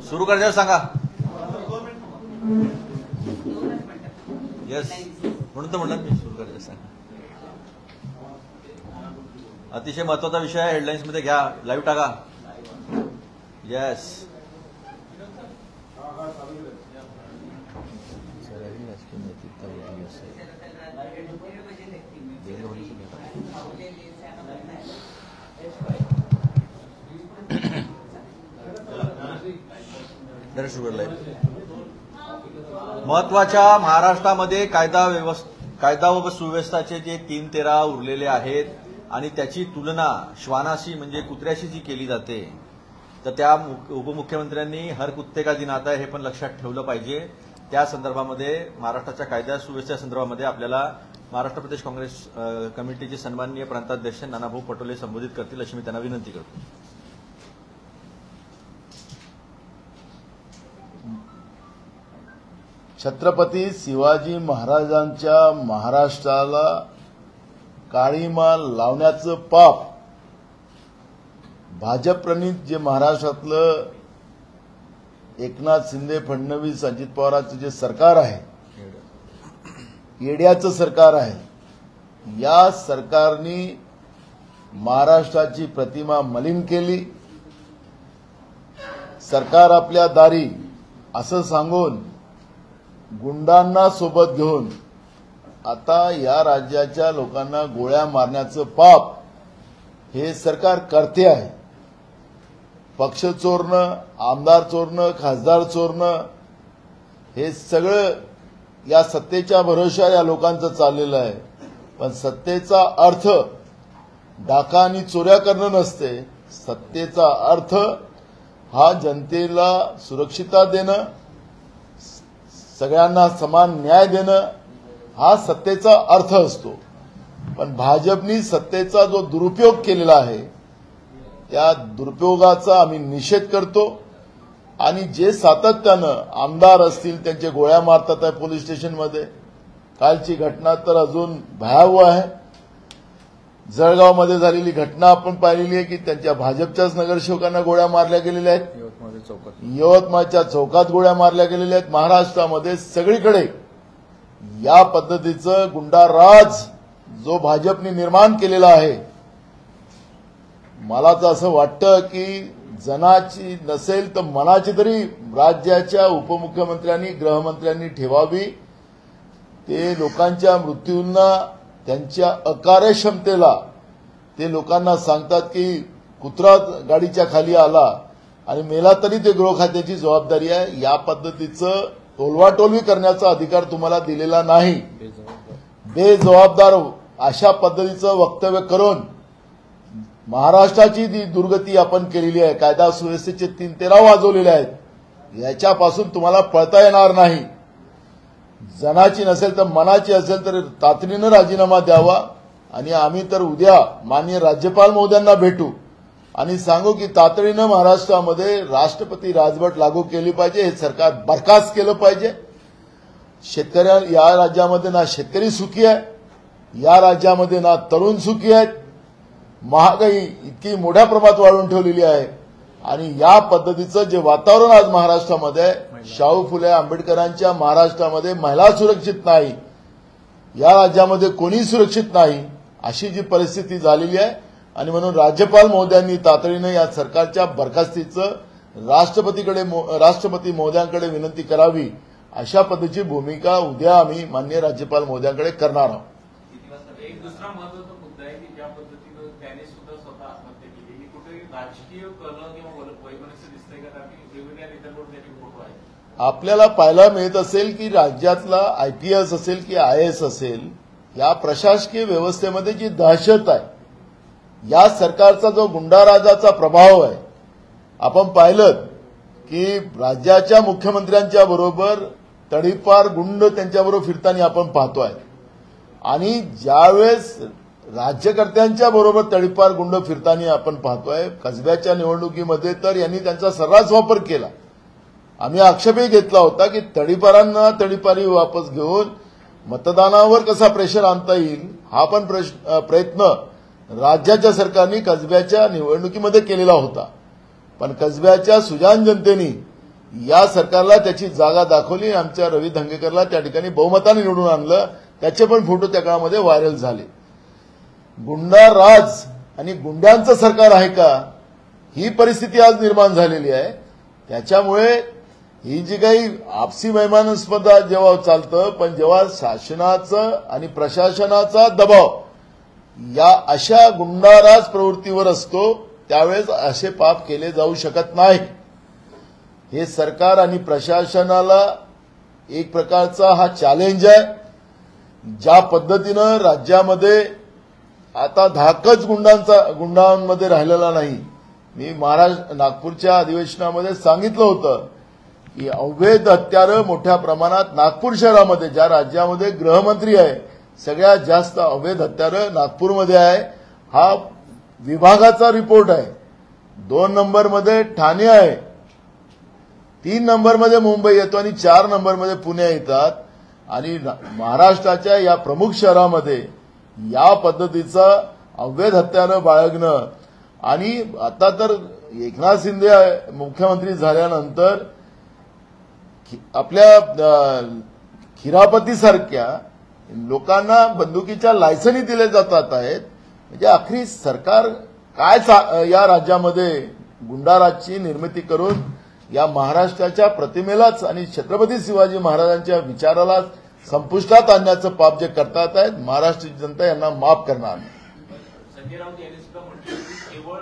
सुरू करायचं सांगा. येस म्हणून तर म्हणलं मी सुरू करायचं सांगा. अतिशय महत्वाचा विषय आहे. हेडलाईन्स मध्ये घ्या. लाईव्ह टाका. येस महत्वाच्या महाराष्ट्रामध्ये कायदा व सुव्यवस्थेचे जे 3-13 उरलेले आहेत आणि त्याची तुलना श्वानाशी म्हणजे कुत्र्याशी जी केली जाते, तर त्या उपमुख्यमंत्र्यांनी हर कुत्ते का दिन आता है हे पण लक्षात ठेवलं पाहिजे. त्या संदर्भामध्ये महाराष्ट्राच्या कायदा सुव्यवस्थे संदर्भामध्ये आपल्याला महाराष्ट्र प्रदेश काँग्रेस कमिटीचे सन्माननीय प्रांताध्यक्ष नानाभाऊ पटोले संबोधित करतील अशी मी त्यांना विनंती करतो. छत्रपती शिवाजी महाराजांच्या महाराष्ट्राला काळीमा लावण्याचं पाप भाजपप्रणित जे महाराष्ट्रातलं एकनाथ शिंदे, फडणवीस, अजित पवारांचं जे सरकार आहे, येड्याचं सरकार आहे, या सरकारने महाराष्ट्राची प्रतिमा मलिन केली. सरकार आपल्या दारी असं सांगून गुंडांना सोबत घेऊन आता या राज्याच्या लोकांना गोळ्या मारण्याचं पाप हे सरकार करते आहे. पक्ष चोरणं, आमदार चोरणं, खासदार चोरणं हे सगळं या सत्तेच्या भरोश्यावर या लोकांचं चाललेलं आहे. पण सत्तेचा अर्थ डाका आणि चोऱ्या करणं नसते. सत्तेचा अर्थ हा जनतेला सुरक्षितता देणं, सगळ्यांना समान न्याय देणं हा सत्तेचा अर्थ असतो. पण भाजपनी सत्तेचा जो दुरुपयोग केलेला आहे त्या दुरुपयोगाचा आम्ही निषेध करतो. आणि जे सातत्यानं आमदार असतील त्यांचे गोळ्या मारतात आहे पोलीस स्टेशनमध्ये. कालची घटना तर अजून भयावह आहे. जळगावमध्ये झालेली घटना आपण पाहिलेली आहे की त्यांच्या भाजपच्याच नगरसेवकांना गोळ्या मारल्या गेलेल्या आहेत. यवतमाळच्या चौकात गोळ्या मारल्या गेलेल्या आहेत. महाराष्ट्रामध्ये सगळीकडे या पद्धतीचं गुंडाराज जो भाजपने निर्माण केलेला आहे, मला तर असं वाटतं की जनाची नसेल तर मनाची तरी राज्याच्या उपमुख्यमंत्र्यांनी, गृहमंत्र्यांनी ठेवावी. ते लोकांच्या मृत्यूंना, त्यांच्या अकार्यक्षमतेला ते लोकांना सांगतात की कुत्रा गाडीच्या खाली आला आणि मेला तरी ते गृह खात्याची जबाबदारी आहे. या पद्धतीचं टोलवाटोलवी करण्याचा अधिकार तुम्हाला दिलेला नाही. बेजबाबदार अशा पद्धतीचं वक्तव्य करून महाराष्ट्राची जी दुर्गती आपण केलेली आहे, कायदा सुव्यवस्थेचे 3-13 वाजवलेले आहेत, याच्यापासून तुम्हाला पळता येणार नाही. जनाची नसेल तर मनाची असेल तर तातडीनं राजीनामा द्यावा. आणि आम्ही तर उद्या माननीय राज्यपाल महोदयांना भेटू आणि सांगू की तातडीनं महाराष्ट्रामध्ये राष्ट्रपती राजवट लागू केली पाहिजे. हे सरकार बरखास्त केलं पाहिजे. शेतकऱ्या या राज्यामध्ये ना शेतकरी सुखी आहे, या राज्यामध्ये ना तरुण सुखी आहेत. महागाई इतकी मोठ्या प्रमाणात वाढवून ठेवलेली आहे. आणि या पद्धतीचं जे वातावरण आज महाराष्ट्रामध्ये, शाहू फुले आंबेडकरांच्या महाराष्ट्रामध्ये महिला सुरक्षित नाही, या राज्यामध्ये कोणी सुरक्षित नाही, अशी जी परिस्थिती झालेली आहे. आणि म्हणून राज्यपाल महोदयांनी तातडीनं या सरकारच्या बरखास्तीचं राष्ट्रपती महोदयांकडे विनंती करावी. अशा पद्धतीची भूमिका उद्या आम्ही माननीय राज्यपाल महोदयांकडे करणार आहोत. एक दुसरा महत्वाचा मुद्दा आहे की ज्या पद्धतीनं त्याने सुद्धा स्वतः आत्महत्या केली, ही कुठे राजकीय कलह किंवा वैमनस्य दिसतंय का? की वेगवेगळ्या नेत्यांकडून त्याची फोटो आहे. आपल्याला पाहायला मिळत असेल की राज्यातला IPS असेल की IAS असेल, या प्रशासकीय व्यवस्थेमध्ये जी दहशत आहे, या सरकारचा जो गुंडाराजाचा प्रभाव आहे, आपण पाहिलं की राज्याच्या मुख्यमंत्र्यांच्या बरोबर तडीपार गुंड त्यांच्याबरोबर फिरताना आपण पाहतोय. आणि ज्यावेळेस राज्यकर्त्यांच्या बरोबर तडीपार गुंड फिरताना आपण पाहतोय, कसब्याच्या निवडणुकीमध्ये तर यांनी त्यांचा सर्रास वापर केला. आम्ही आक्षेपही घेतला होता की तडीपारांना तडीपारी वापस घेऊन मतदानावर कसा प्रेशर आणता येईल, हा पण प्रयत्न राज्याच्या सरकारने कसब्याच्या निवडणुकीमध्ये केलेला होता. पण कसब्याच्या सुजाण जनतेने या सरकारला त्याची जागा दाखवली. आमच्या रवी धंगेकरला त्या ठिकाणी बहुमताने निवडून आणलं. त्याचे पण फोटो त्या काळामध्ये व्हायरल झाले. गुंडा राज आणि गुंड्यांचं सरकार आहे का, ही परिस्थिती आज निर्माण झालेली आहे. त्याच्यामुळे ही जी काही आपसी वैमानस्पद जेव्हा चालतं, पण जेव्हा शासनाचं आणि प्रशासनाचा दबाव या अशा गुंडाराज प्रवृत्तीवर असतो, त्यावेळेस असे पाप केले जाऊ शकत नाही. हे सरकार आणि प्रशासनाला एक प्रकारचा हा चॅलेंज आहे. ज्या पद्धतीनं राज्यामध्ये आता धाकच गुंडांमध्ये राहिलेला नाही. मी नागपूरच्या अधिवेशनामध्ये सांगितलं होतं की अवैध हत्यारं मोठ्या प्रमाणात नागपूर शहरामध्ये, ज्या राज्यामध्ये गृहमंत्री आहे, सगळ्यात जास्त अवैध हत्यारं नागपूरमध्ये आहे. हा विभागाचा रिपोर्ट आहे. 2 नंबरमध्ये ठाणे आहे, 3 नंबरमध्ये मुंबई येतो आणि 4 नंबरमध्ये पुणे येतात. आणि महाराष्ट्राच्या या प्रमुख शहरामध्ये या पद्धतीचा अवैध हत्यारं बाळगणं, आणि आता तर एकनाथ शिंदे मुख्यमंत्री झाल्यानंतर आपल्या खिरापतीसारख्या लोकांना बंदुकीच्या लायसन्स दिले जातात आहेत. म्हणजे अखेरी सरकार काय या राज्यामध्ये गुंडाराजची निर्मिती करून या महाराष्ट्राच्या प्रतिमेलाच आणि छत्रपती शिवाजी महाराजांच्या विचाराला संपुष्टात आणण्याचं पाप जे करतात आहेत, महाराष्ट्राची जनता यांना माफ करणार नाही. संजय राऊत यांनी सुद्धा म्हटलं की केवळ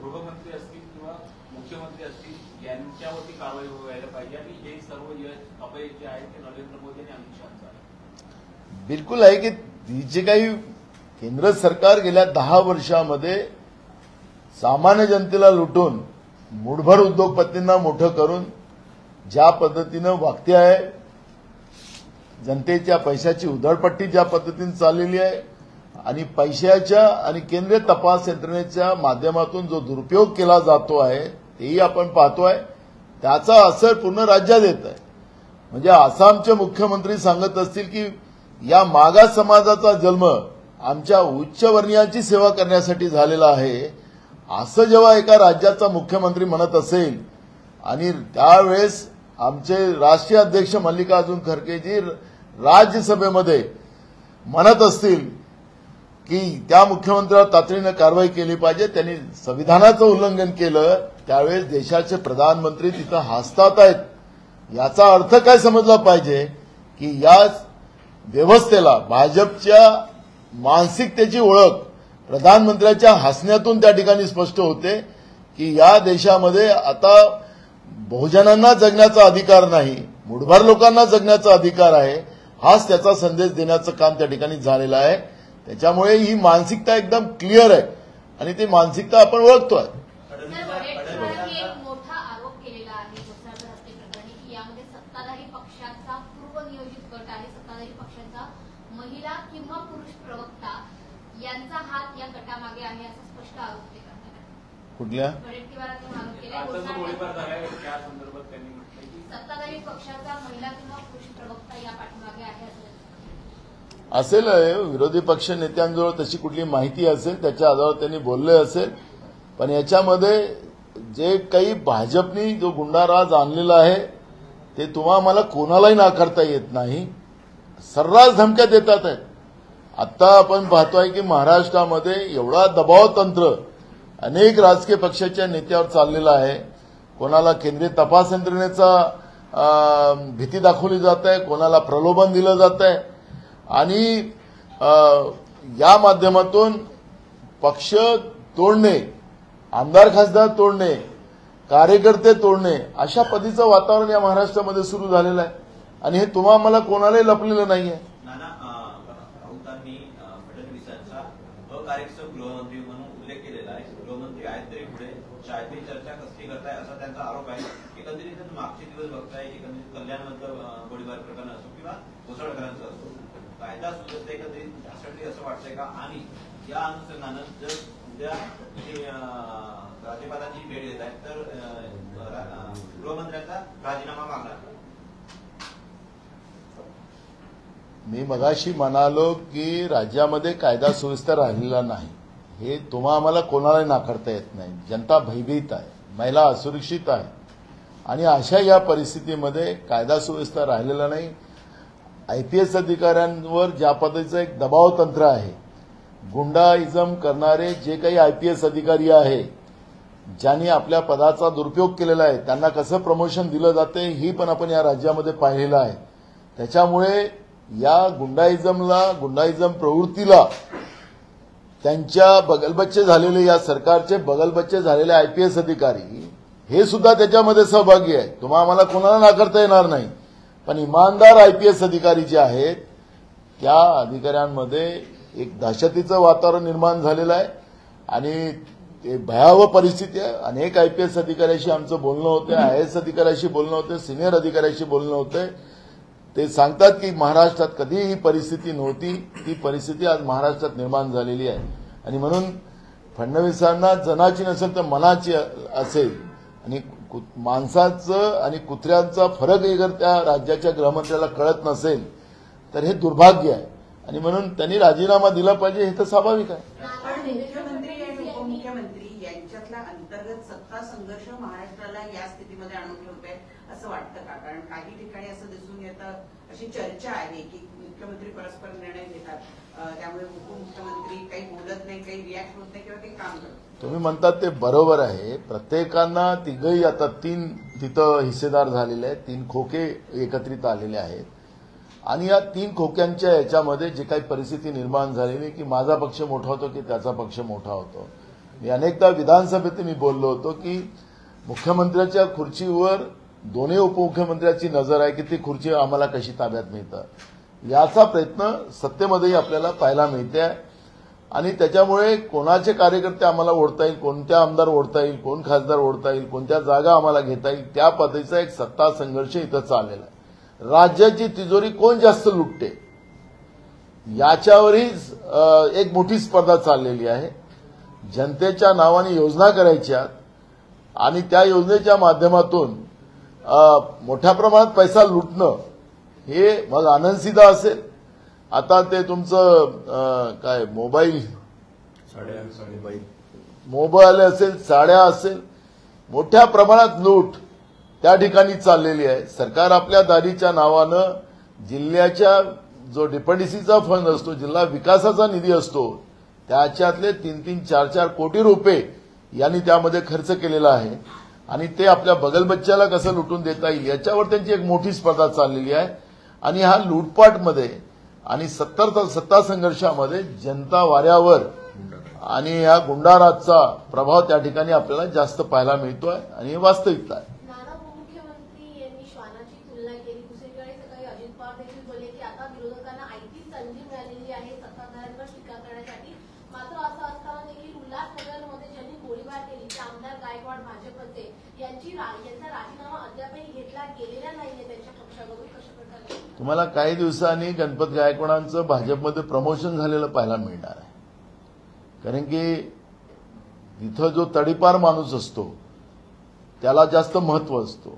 गृहमंत्री असतील किंवा मुख्यमंत्री असतील यांच्यावरती कारवाई व्हायला पाहिजे आणि हे सर्व अपयश जे आहे ते नरेंद्र मोदी आणि अमित शहाचं आहे. बिलकुल आहे की जे काही केंद्र सरकार गेल्या 10 वर्षामध्ये सामान्य जनतेला लुटून मुठभर उद्योगपतींना मोठं करून ज्या पद्धतीनं वागते आहे, जनतेच्या पैशाची उधळपट्टी ज्या पद्धतीने चाललेली आहे आणि पैशाच्या आणि केंद्रीय तपास यंत्रणेच्या माध्यमातून जो दुरुपयोग केला जातो आहे तेही आपण पाहतोय. त्याचा असर पूर्ण राज्यात येत आहे. म्हणजे आसामचे मुख्यमंत्री सांगत असतील की या मागास समाजाचा जन्म आमच्या उच्चवर्णीयांची सेवा करण्यासाठी झालेला आहे, असं जेव्हा एका राज्याचा मुख्यमंत्री म्हणत असेल आणि त्यावेळेस आमचे राष्ट्रीय अध्यक्ष मल्लिकार्जुन खरगेजी राज्यसभेमध्ये म्हणत असतील की त्या मुख्यमंत्र्यावर तातडीनं कारवाई केली पाहिजे, त्यांनी संविधानाचं उल्लंघन केलं, त्यावेळेस देशाचे प्रधानमंत्री तिथं हसतात आहेत. याचा अर्थ काय समजला पाहिजे की या व्यवस्थेला, भाजपच्या मानसिकतेची ओळख प्रधानमंत्र्यांच्या हसण्यातून त्या ठिकाणी स्पष्ट होते की या देशामध्ये आता बहुजनांना जगण्याचा अधिकार नाही, मुठभर लोकांना जगण्याचा अधिकार आहे. हाच त्याचा संदेश देण्याचं काम त्या ठिकाणी झालेलं आहे. त्याच्यामुळे ही मानसिकता एकदम क्लिअर आहे आणि ती मानसिकता आपण ओळखतोय. एक मोठा आरोप केलेला आहे कोसळकर हत्ये प्रकरणी की यामध्ये सत्ताधारी पक्षाचा पूर्वनियोजित गट आहे, सत्ताधारी पक्षाचा महिला किंवा पुरुष प्रवक्ता यांचा हात या गटामागे आहे असा स्पष्ट आरोप ते करतात. कुठल्या वडेट्टीवारांनी आरोप केला आता जो गोळीबार झालाय त्या संदर्भात त्यांनी म्हटलं की सत्ताधारी पक्षाचा महिला किंवा पुरुष प्रवक्ता या पाठीमागे आहे असं असेल. विरोधी पक्ष नेत्यांजवळ तशी कुठली माहिती असेल, त्याच्या आधारावर त्यांनी बोलले असेल. पण याच्यामध्ये जे काही भाजपनी जो गुंडाराज आणलेला आहे ते तुम्हाला कोणालाही नाकारता येत नाही. सर्रास धमक्या देतात आहेत. आता आपण पाहतोय की महाराष्ट्रामध्ये एवढा दबाव तंत्र अनेक राजकीय पक्षाच्या नेत्यावर चाललेला आहे. कोणाला केंद्रीय तपास यंत्रणेचा भीती दाखवली जात आहे, कोणाला प्रलोभन दिलं जात आहे आणि या माध्यमातून पक्ष तोडणे, आमदार खासदार तोडणे, कार्यकर्ते तोडणे, अशा पद्धतीचं वातावरण या महाराष्ट्रामध्ये सुरू झालेलं आहे आणि हे तुम्हाला कोणालाही लपलेलं नाहीये. नाना राऊतांनी फडणवीसांचा अकार्यक्षम गृहमंत्री म्हणून उल्लेख केलेला आहे. गृहमंत्री आहेत तरी पुढे शाळेतली चर्चा कसली करताय असा त्यांचा आरोप आहे. एकंदरीत मागचे दिवस बघताय, एकंदरीत कल्याणमधलं गोळीबार प्रकरण असो किंवा कोसळकरांचं असो, कायदा सुव्यवस्था एकंदरीत ढासळली असं वाटतंय का? आणि या अनुषंगानं जर उद्या राज्यपालांची भेट देत आहेत तर गृहमंत्र्यांचा राजीनामा मागणार. मी मगाशी म्हणालो की राज्यामध्ये कायदा सुव्यवस्था राहिलेला नाही, हे आम्हाला कोणालाही नाकारता येत नाही. जनता भयभीत आहे, महिला असुरक्षित आहे आणि अशा या परिस्थितीमध्ये कायदा सुव्यवस्था राहिलेला नाही. IPS अधिकाऱ्यांवर ज्या पद्धतीचं एक दबाव तंत्र आहे, गुंडाइझम करणारे जे काही IPS अधिकारी आहे, ज्यांनी आपल्या पदाचा दुरुपयोग केलेला आहे, त्यांना कसं प्रमोशन दिलं जाते ही पण आपण या राज्यामध्ये पाहिलेलं आहे. त्याच्यामुळे या गुंडाइझम प्रवृत्तीला त्यांच्या बगलबच्चे झालेले, या सरकारचे बगलबच्चे झालेले IPS अधिकारी हे सुद्धा त्याच्यामध्ये सहभागी आहे. तुम्हाला कोणाला नाकारता येणार नाही. पण इमानदार IPS अधिकारी जे आहेत त्या अधिकाऱ्यांमध्ये एक दहशतीचं वातावरण निर्माण झालेलं आहे आणि ते भयावह परिस्थिती आहे. अनेक IPS अधिकाऱ्याशी आमचं बोलणं होतं, IAS अधिकाऱ्याशी बोलणं होतं, सिनियर अधिकाऱ्याशी बोलणं होतं. ते सांगतात की महाराष्ट्रात कधीही ही परिस्थिती नव्हती, ती परिस्थिती आज महाराष्ट्रात निर्माण झालेली आहे. आणि म्हणून फडणवीसांना जनाची नसेल तर मनाची असेल आणि माणसाचं आणि कुत्र्यांचा फरक जर त्या राज्याच्या गृहमंत्र्याला कळत नसेल तर हे दुर्भाग्य आहे. आणि म्हणून त्यांनी राजीनामा दिला पाहिजे, हे तर स्वाभाविक आहे. पण मुख्यमंत्री आणि उपमुख्यमंत्री यांच्यातला अंतर्गत सत्ता संघर्ष महाराष्ट्राला या स्थितीमध्ये आणून ठेवतोय असं वाटतं का? कारण काही ठिकाणी असं दिसून येतं, अशी चर्चा आहे की मुख्यमंत्री परस्पर निर्णय घेतात, त्यामुळे उपमुख्यमंत्री काही बोलत नाही, काही रिॲक्ट होत नाही किंवा काही काम करत. तुम्ही म्हणतात ते बरोबर आहे. प्रत्येकांना तिघही आता 3 तिथं हिस्सेदार झालेले आहेत, 3 खोके एकत्रित आलेले आहेत आणि या 3 खोक्यांच्या याच्यामध्ये जे काही परिस्थिती निर्माण झालेली की माझा पक्ष मोठा होतो की त्याचा पक्ष मोठा होतो. मी अनेकदा विधानसभेत मी बोललो होतो की मुख्यमंत्र्याच्या खुर्चीवर दोन्ही उपमुख्यमंत्र्यांची नजर आहे की ती खुर्ची आम्हाला कशी ताब्यात मिळतं, याचा प्रयत्न सत्तेमध्येही आपल्याला पाहायला मिळते. आणि त्याच्यामुळे कोणाचे कार्यकर्ते आम्हाला ओढता येईल, कोणत्या आमदार ओढता येईल, कोण खासदार ओढता येईल, कोणत्या जागा आम्हाला घेता येईल, त्या पद्धतीचा एक सत्ता संघर्ष इथं चाललेला आहे. राज्याची तिजोरी कोण जास्त लुटते याच्यावरही एक मोठी स्पर्धा चाललेली आहे. जनतेच्या नावाने योजना करायच्या आणि त्या योजनेच्या माध्यमातून मोठ्या प्रमाणात पैसा लुटणं, हे मग आनंदसिद्धा असेल, आता ते तुमचं काय मोबाईल असेल, साड्या असेल, मोठ्या प्रमाणात लूट त्या ठिकाणी चाललेली आहे. सरकार आपल्या दारीच्या नावानं जिल्ह्याच्या जो डीपीडीसीचा फंड असतो, जिल्हा विकासाचा निधी असतो, त्याच्यातले 3-3, 4-4 कोटी रुपये यांनी त्यामध्ये खर्च केलेला आहे आणि ते आपल्या बगलबच्च्याला कसं लुटून देता येईल याच्यावर त्यांची एक मोठी स्पर्धा चाललेली आहे. आणि हा लूटपाटमध्ये आणि सत्ता संघर्षामध्ये जनता वाऱ्यावर आणि या गुंडाराजचा प्रभाव त्या ठिकाणी आपल्याला जास्त पाहायला मिळतोय आणि हे वास्तविकता आहे. नाना उपमुख्यमंत्री यांनी श्वानाची तुलना केली. दुसरीकडे सकाळी अजित पवार देखील बोलले की आता विरोधकांना आयती संधी मिळालेली आहे सत्ताधाऱ्यांवर टीका करण्यासाठी. मात्र असं असताना देखील उल्हासनगरमध्ये ज्यांनी गोळीबार केली ते आमदार गायकवाड भाजपचे यांचा राजीनामा अद्यापही घेतला गेलेला नाहीये त्यांच्या पक्षाकडून. कशा प्रकारे तुम्हाला काही दिवसांनी गणपत गायकवाडांचं भाजपमध्ये प्रमोशन झालेलं पाहायला मिळणार आहे. कारण की तिथं जो तडीपार माणूस असतो त्याला जास्त महत्व असतो,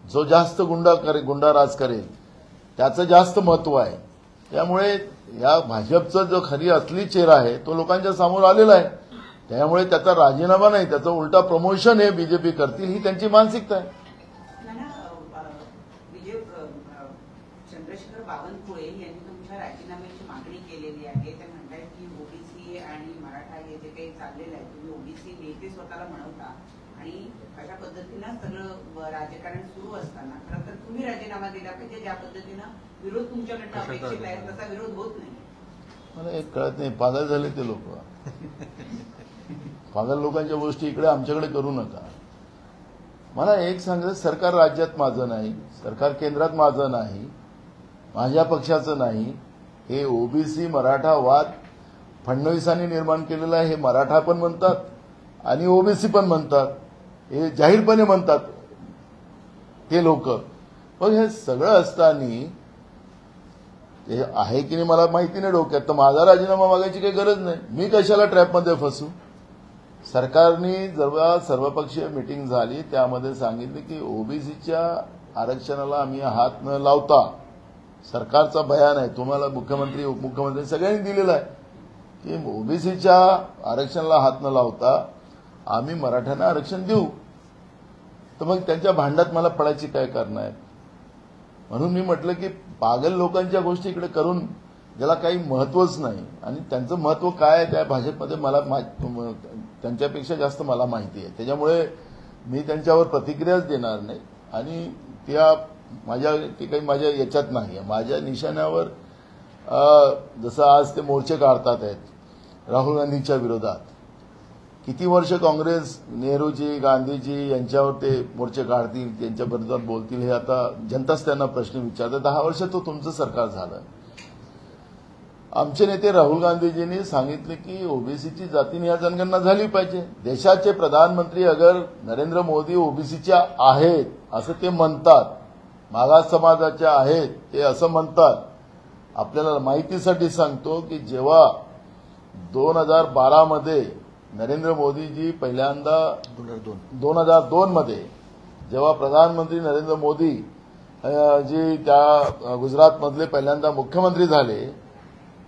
जो जास्त गुंडाराज करेल त्याचं जास्त महत्व आहे. त्यामुळे या भाजपचा जो खरी असली चेहरा आहे तो लोकांच्या समोर आलेला आहे. त्यामुळे त्याचा राजीनामा नाही, त्याचं उलटा प्रमोशन हे बीजेपी करतील ही त्यांची मानसिकता आहे. चंद्रशेखर बावनकुळे यांनी तुमच्या राजीनाम्याची मागणी केलेली आहे. ते म्हणतात की ओबीसी आणि मराठा हे जे काही चाललेलं आहे, तुम्ही ओबीसी नेते स्वतःला म्हणवता आणि अशा पद्धतीनं सगळं राजकारण सुरू असताना खरं तर तुम्ही राजीनामा दिला पाहिजे. ज्या पद्धतीनं विरोध तुमच्याकडनं अपेक्षित आहे तसा विरोध होत नाही. मला एक कळत नाही, पागल झाले ते लोक. पागल लोकांच्या गोष्टी इकडे आमच्याकडे करू नका. मला एक सांगायचं, सरकार राज्यात माझं नाही, सरकार केंद्रात माझं नाही, माझ्या पक्षाचं नाही. हे ओबीसी मराठा वाद फडणवीसांनी निर्माण केलेला आहे. हे मराठा पण म्हणतात आणि ओबीसी पण म्हणतात, हे जाहीरपणे म्हणतात ते लोक. पण हे सगळं असताना ते आहे की नाही मला माहिती नाही डोक्यात, तर माझा राजीनामा मागायची काही गरज नाही. मी कशाला ट्रॅपमध्ये फसू. सरकारने जेव्हा सर्वपक्षीय मीटिंग झाली त्यामध्ये सांगितले की ओबीसीच्या आरक्षणाला आम्ही हात न लावता, सरकारचा बयान आहे, तुम्हाला मुख्यमंत्री उपमुख्यमंत्री सगळ्यांनी दिलेला आहे की ओबीसीच्या आरक्षणाला हात न लावता आम्ही मराठ्यांना आरक्षण देऊ. तर मग त्यांच्या भांड्यात मला पडायची काय कारण आहेत? म्हणून मी म्हटलं की पागल लोकांच्या गोष्टी इकडे करून ज्याला काही महत्वच नाही, आणि त्यांचं महत्व काय आहे त्या भाजपमध्ये मला त्यांच्यापेक्षा जास्त मला माहिती आहे. त्याच्यामुळे मी त्यांच्यावर प्रतिक्रियाच देणार नाही, आणि ते काही माझ्या याच्यात नाही आहे. माझ्या निशाण्यावर जसं आज ते मोर्चे काढतात आहेत राहुल गांधींच्या विरोधात, किती वर्ष काँग्रेस नेहरूजी गांधीजी यांच्यावर ते मोर्चे काढतील, त्यांच्या विरोधात बोलतील, हे आता जनताच त्यांना प्रश्न विचारते. 10 वर्ष तो तुमचं सरकार झालं. आमचे नेते राहुल गांधीजींनी सांगितले की ओबीसीची जातीनिहाय जनगणना झाली पाहिजे. देशाचे प्रधानमंत्री अगर नरेंद्र मोदी ओबीसीच्या आहेत असं ते म्हणतात, मागास समाजाच्या आहेत ते असं म्हणतात. आपल्याला माहितीसाठी सांगतो की जेव्हा 2012 मध्ये नरेंद्र मोदीजी पहिल्यांदा 2002 मध्ये जेव्हा प्रधानमंत्री नरेंद्र मोदी जी त्या गुजरातमधले पहिल्यांदा मुख्यमंत्री झाले,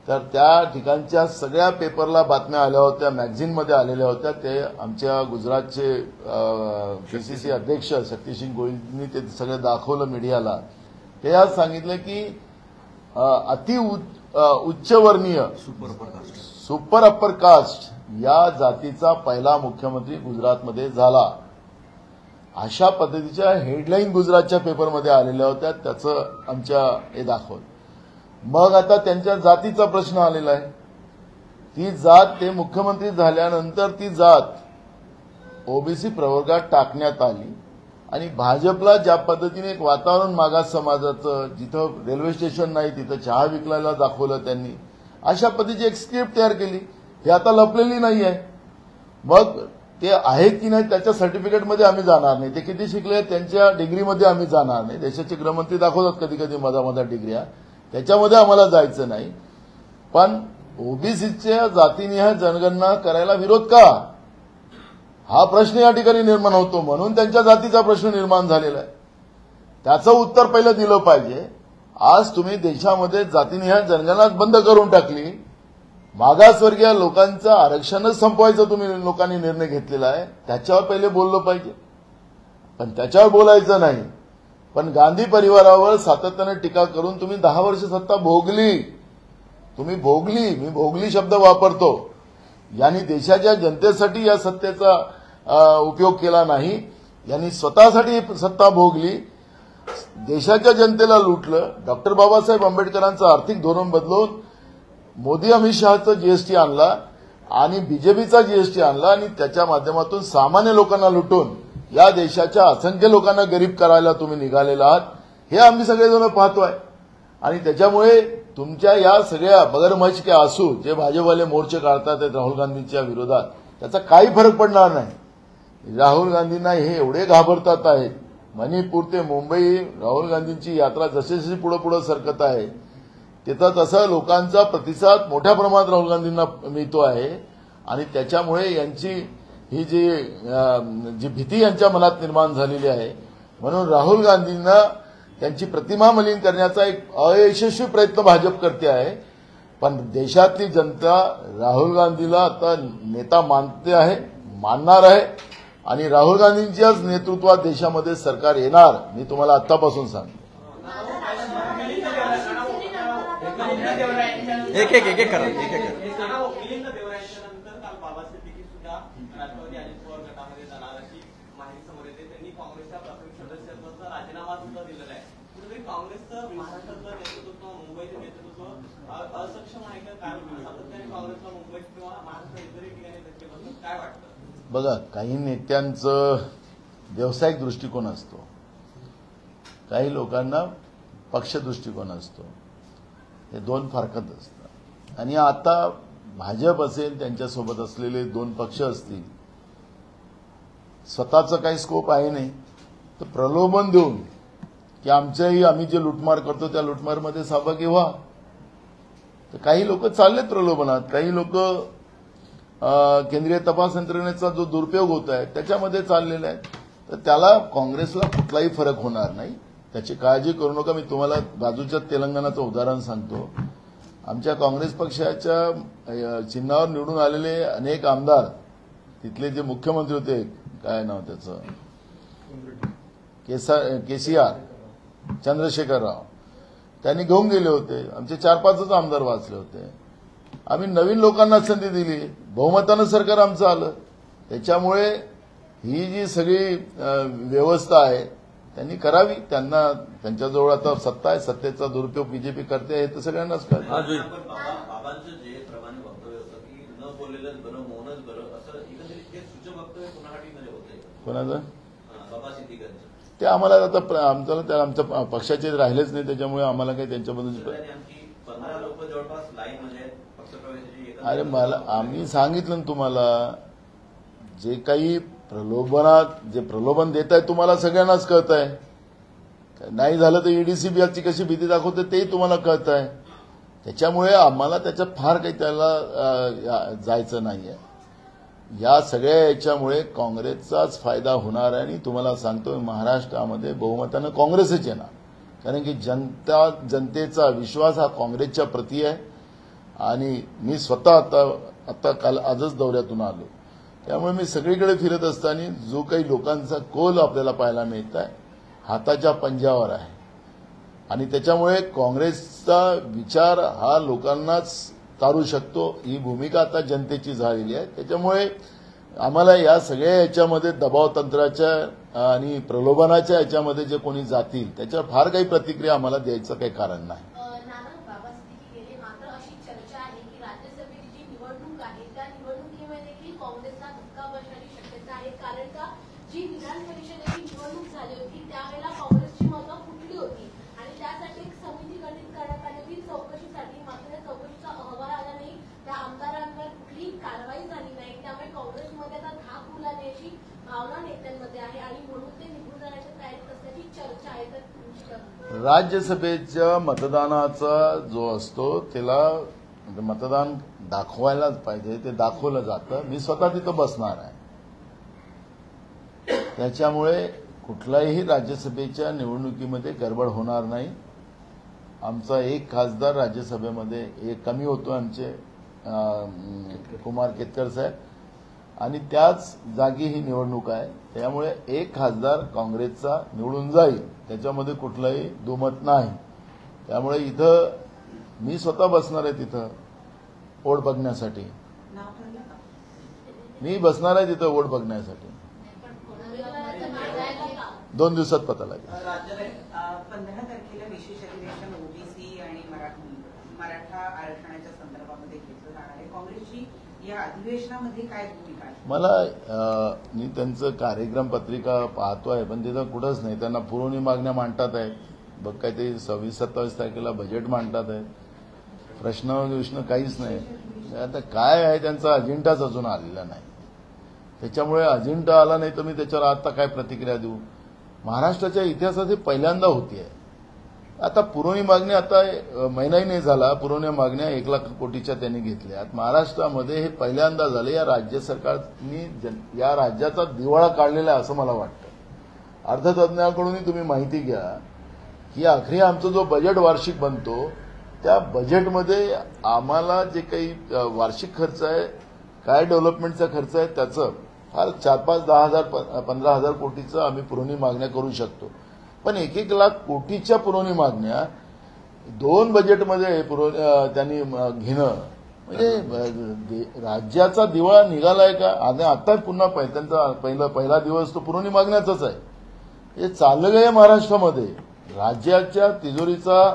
तर त्या ठिकाणच्या सगळ्या पेपरला बातम्या आल्या होत्या, मॅगझिनमध्ये आलेल्या होत्या. ते आमच्या गुजरातचे पीसीसी अध्यक्ष शक्तिसिंग गोहिलनी ते सगळं दाखवलं मीडियाला. ते आज सांगितलं की अति उच्चवर्णीय सुपर अप्पर कास्ट या जातीचा पहिला मुख्यमंत्री गुजरातमध्ये झाला. अशा पद्धतीच्या हेडलाईन गुजरातच्या पेपरमध्ये आलेल्या होत्या. त्याचं आमच्या हे दाखवलं. मग आता त्यांच्या जातीचा प्रश्न आलेला आहे. ती जात ते मुख्यमंत्री झाल्यानंतर ती जात ओबीसी प्रवर्गात टाकण्यात आली, आणि भाजपला ज्या पद्धतीने एक वातावरण मागास समाजाचं, जिथं रेल्वे स्टेशन नाही तिथं चहा विकलायला दाखवलं त्यांनी, अशा पद्धतीची एक स्क्रिप्ट तयार केली. हे आता लपलेली नाही आहे. मग ते आहेत की नाही त्याच्या सर्टिफिकेटमध्ये आम्ही जाणार नाही, ते किती शिकले त्यांच्या डिग्रीमध्ये आम्ही जाणार नाही. देशाचे गृहमंत्री दाखवतात कधी कधी मधा डिग्र्या, त्याच्यामध्ये आम्हाला जायचं नाही. पण ओबीसीच्या जातीनिहाय जनगणना करायला विरोध का, हा प्रश्न या ठिकाणी निर्माण होतो. म्हणून त्यांच्या जातीचा प्रश्न निर्माण झालेला आहे. त्याचं उत्तर पहिलं दिलं पाहिजे. आज तुम्ही देशामध्ये जातीनिहाय जनगणनाच बंद करून टाकली. मागासवर्गीय लोकांचं आरक्षणच संपवायचं तुम्ही लोकांनी निर्णय घेतलेला आहे. त्याच्यावर पहिले बोललं पाहिजे, पण त्याच्यावर बोलायचं नाही. पण गांधी परिवारावर सातत्याने टीका करून तुम्ही 10 वर्ष सत्ता भोगली. तुम्ही भोगली, मी भोगली शब्द वापरतो. यांनी देशाच्या जनतेसाठी या सत्तेचा उपयोग केला नाही. यांनी स्वतःसाठी सत्ता भोगली, देशाच्या जनतेला लुटलं. डॉक्टर बाबासाहेब आंबेडकरांचं आर्थिक धोरण बदलून मोदी अमित शहाचं जीएसटी आणला आणि बीजेपीचा जीएसटी आणला, आणि त्याच्या माध्यमातून सामान्य लोकांना लुटून या देशाच्या असंख्य लोकांना गरीब करायला तुम्ही निघालेला आहात. हे आम्ही सगळेजण पाहतोय. आणि त्याच्यामुळे तुमच्या या सगळ्या मगरमच्छ के आसू जे भाजपवाले मोर्चे काढतात राहुल गांधींच्या विरोधात, त्याचा काही फरक पडणार नाही. राहुल गांधींना हे एवढे घाबरतात आहेत. मणिपूर ते मुंबई राहुल गांधींची यात्रा जशी जशी पुढे पुढे सरकत आहे, तिथं तसा लोकांचा प्रतिसाद मोठ्या प्रमाणात राहुल गांधींना मिळतो आहे. आणि त्याच्यामुळे यांची ही जी भीती यांच्या मनात निर्माण झालेली आहे. म्हणून राहुल गांधींना त्यांची प्रतिमा मलिन करण्याचा एक अयशस्वी प्रयत्न भाजप करते आहे. पण देशातली जनता राहुल गांधीला आता नेता मानते आहे, मानणार आहे. आणि राहुल गांधींच्याच नेतृत्वात देशामध्ये सरकार येणार, मी तुम्हाला आतापासून सांगतो. एक एक करा. मिलिंद देवरायांच्यानंतर काल बाबासाहेब तिकीट सुद्धा राष्ट्रवादी अजित पवार गटामध्ये जाणार अशी माहिती समोर येते. त्यांनी काँग्रेसच्या प्राथमिक सदस्यत्वाचा राजीनामा सुद्धा दिलेला आहे. कुठेतरी काँग्रेसचं महाराष्ट्रातलं नेतृत्व, मुंबईचं नेतृत्व असक्षम आहे का? काय सातत्याने काँग्रेसला मुंबईत किंवा महाराष्ट्र इतरही ठिकाणी धक्के बसतात, काय वाटतं? बघा, काही नेत्यांचं व्यावसायिक दृष्टिकोन असतो, काही लोकांना पक्ष दृष्टिकोन असतो. हे दोन फरकत असतात. आणि आता भाजप असेल, त्यांच्यासोबत असलेले 2 पक्ष असतील, स्वतःचं काही स्कोप आहे नाही तर प्रलोभन देऊन की आम्ही जे लुटमार करतो त्या लुटमारमध्ये सहभागी व्हा. तर काही लोक चाललेत प्रलोभनात, काही लोक केंद्रीय तपास यंत्रणेचा जो दुरुपयोग होत आहे त्याच्यामध्ये चाललेला आहे. तर त्याला काँग्रेसला कुठलाही फरक होणार नाही, त्याची काळजी करू नका. मी तुम्हाला बाजूच्या तेलंगणाचं उदाहरण सांगतो. आमच्या काँग्रेस पक्षाच्या चिन्हावर निवडून आलेले अनेक आमदार, तिथले जे मुख्यमंत्री होते, काय नाव त्याचं, केसीआर चंद्रशेखर राव त्यांनी घेऊन गेले होते. आमचे 4-5च आमदार वाचले होते. आम्ही नवीन लोकांना संधी दिली. बहुमतानं सरकार आमचं आलं. त्याच्यामुळे ही जी सगळी व्यवस्था आहे त्यांनी करावी. त्यांच्याजवळ आता सत्ता आहे. सत्तेचा दुरुपयोग बीजेपी करते हे तर सगळ्यांनाच कळतं. बाबांचं जे प्रमाणे वक्तव्य होतं की न बोललेलंच बरं, मौनच बरं, असं एकंदरीत हे सूचक वक्तव्य कुणासाठी होते? कोणाचं? बाबा सिद्दीकरचं. ते आम्हाला आता आमच्या पक्षाचे राहिलेच नाही. त्याच्यामुळे आम्हाला काही त्यांच्याबद्दल आमची 15 लोक जवळपास लाईन मध्ये पक्षप्रवेशाची. अरे आम्ही सांगितलं ना तुम्हाला, जे काही जे प्रलोभन देत आहे तुम्हाला सगळ्यांनाच कळत आहे. नाही झालं तर ईडीसीबीची कशी भीती दाखवते तेही तुम्हाला कळत आहे. त्याच्यामुळे आम्हाला त्याच्यात फार काही त्याला जायचं नाहीये. या सगळ्या याच्यामुळे काँग्रेसचाच फायदा होणार आहे. आणि तुम्हाला सांगतो महाराष्ट्रामध्ये बहुमतानं काँग्रेसच येणार. कारण की जनतेचा विश्वास हा काँग्रेसच्या प्रती आहे. आणि मी स्वतः आता आजच दौऱ्यातून आलो. त्यामुळे मी सगळीकडे फिरत असताना जो काही लोकांचा कौल आपल्याला पाहायला मिळत आहे हाताच्या पंजावर आहे. आणि त्याच्यामुळे काँग्रेसचा विचार हा लोकांनाच तारू शकतो. ही भूमिका आता जनतेची झालेली आहे. त्याच्यामुळे आम्हाला या सगळ्या याच्यामध्ये दबाव तंत्राच्या आणि प्रलोभनाच्या याच्यामध्ये जे कोणी जातील त्याच्यावर फार काही प्रतिक्रिया आम्हाला द्यायचं काही कारण नाही. राज्यसभेच्या मतदानाचा जो असतो त्याला मतदान दाखवायलाच पाहिजे. ते दाखवलं जातं. मी स्वतः तिथं बसणार आहे. त्याच्यामुळे कुठल्याही राज्यसभेच्या निवडणुकीमध्ये गडबड होणार नाही. आमचा एक खासदार राज्यसभेमध्ये कमी होतो आमचे कुमार केतकर साहेब. आणि त्याच जागी ही निवडणूक आहे. त्यामुळे एक खासदार काँग्रेसचा निवडून जाईल. त्याच्यामध्ये कुठलंही दुमत नाही. त्यामुळे इथं मी स्वतः बसणार आहे. तिथं वोट बघण्यासाठी मी बसणार आहे. तिथं वोट बघण्यासाठी 2 दिवसात पता लागेल. 15 तारखेला विशेष अधिवेशन ओबीसी आणि मराठा आरक्षणाच्या संदर्भामध्ये घेतलं जाणार आहे. काँग्रेसची या अधिवेशनामध्ये काय भूमिका आहे? मी त्यांचं कार्यक्रम पत्रिका पाहतोय पण तिथं कुठंच नाही. त्यांना पुरवणी मागण्या मांडतात आहेत. बघ काय ते 26-27 तारखेला बजेट मांडतात आहेत. प्रश्न काहीच नाही. आता काय आहे त्यांचा अजेंडाच अजून आलेला नाही. त्याच्यामुळे अजेंडा आला नाही तर मी त्याच्यावर आता काय प्रतिक्रिया देऊ. महाराष्ट्राच्या इतिहासात हे पहिल्यांदा होतीये. आता पुरवणी मागण्या आता महिनाही नाही झाला. पुरवण्या मागण्या 1 लाख कोटीच्या त्यांनी घेतल्या. महाराष्ट्रामध्ये हे पहिल्यांदा झालं. या राज्य सरकारनी या राज्याचा दिवाळा काढलेला आहे असं मला वाटतं. अर्थतज्ञांकडूनही तुम्ही माहिती घ्या की अखेरी आमचा जो बजेट वार्षिक बनतो त्या बजेटमध्ये आम्हाला जे काही वार्षिक खर्च आहे काय डेव्हलपमेंटचा खर्च आहे त्याचं फार 4-5, 10,000, 15,000 कोटीचं आम्ही पुरवणी मागण्या करू शकतो. पण 1-1 लाख कोटीच्या पुरवणी मागण्या 2 बजेटमध्ये त्यांनी घेणं म्हणजे राज्याचा दिवाळा निघालाय का? आता पुन्हा त्यांचा पहिला दिवस तो पुरवणी मागण्याचाच आहे. हे चाललं आहे महाराष्ट्रामध्ये. राज्याच्या तिजोरीचा